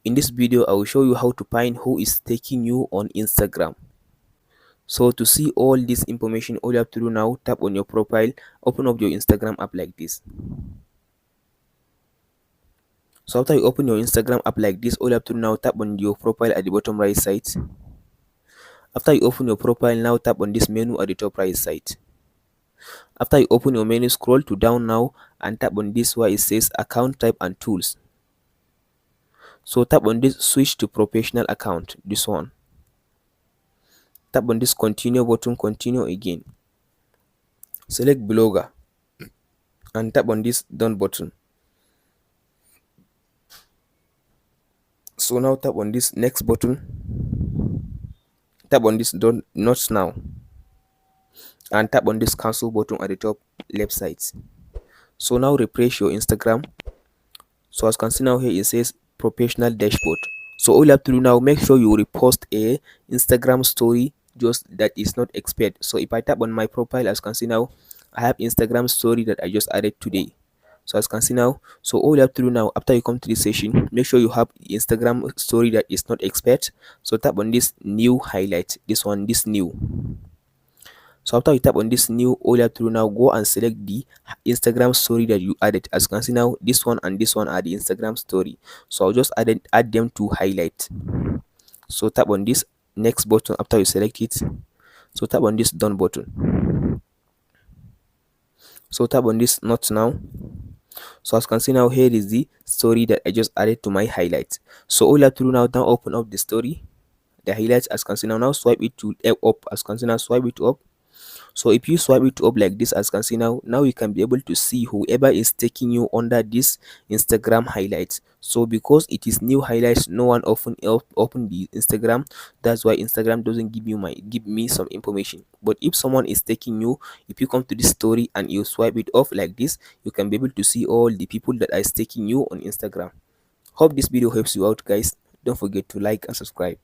In this video, I will show you how to find who is taking you on Instagram. So to see all this information, all you have to do now, tap on your profile, open up your Instagram app like this. So after you open your Instagram app like this, all you have to do now, tap on your profile at the bottom right side. After you open your profile, now tap on this menu at the top right side. After you open your menu, scroll to down now and tap on this where it says account type and tools. So tap on this switch to professional account, this one. Tap on this continue button, continue again. Select blogger and tap on this done button. So now tap on this next button, tap on this done not now, and tap on this cancel button at the top left side. So now refresh your Instagram. So as you can see now, here it says professional dashboard. So all you have to do now, make sure you repost a Instagram story just that is not expired. So if I tap on my profile, as you can see now, I have Instagram story that I just added today. So as you can see now, so all you have to do now, after you come to this session, make sure you have Instagram story that is not expired. So tap on this new highlight, this one, this new. So after you tap on this new, all you have to do now, go and select the Instagram story that you added. As you can see now, this one and this one are the Instagram story. So I'll just add them to highlight. So tap on this next button after you select it. So tap on this done button. So tap on this not now. So as you can see now, here is the story that I just added to my highlights. So all you have to do now, open up the story, the highlights. As you can see now, swipe it to up. As you can see now, swipe it up. So if you swipe it up like this, as you can see now, you can be able to see whoever is taking you under this Instagram highlights. So because it is new highlights, no one often open the Instagram. That's why Instagram doesn't give me some information. But if someone is taking you, if you come to this story and you swipe it off like this, you can be able to see all the people that are taking you on Instagram. Hope this video helps you out, guys. Don't forget to like and subscribe.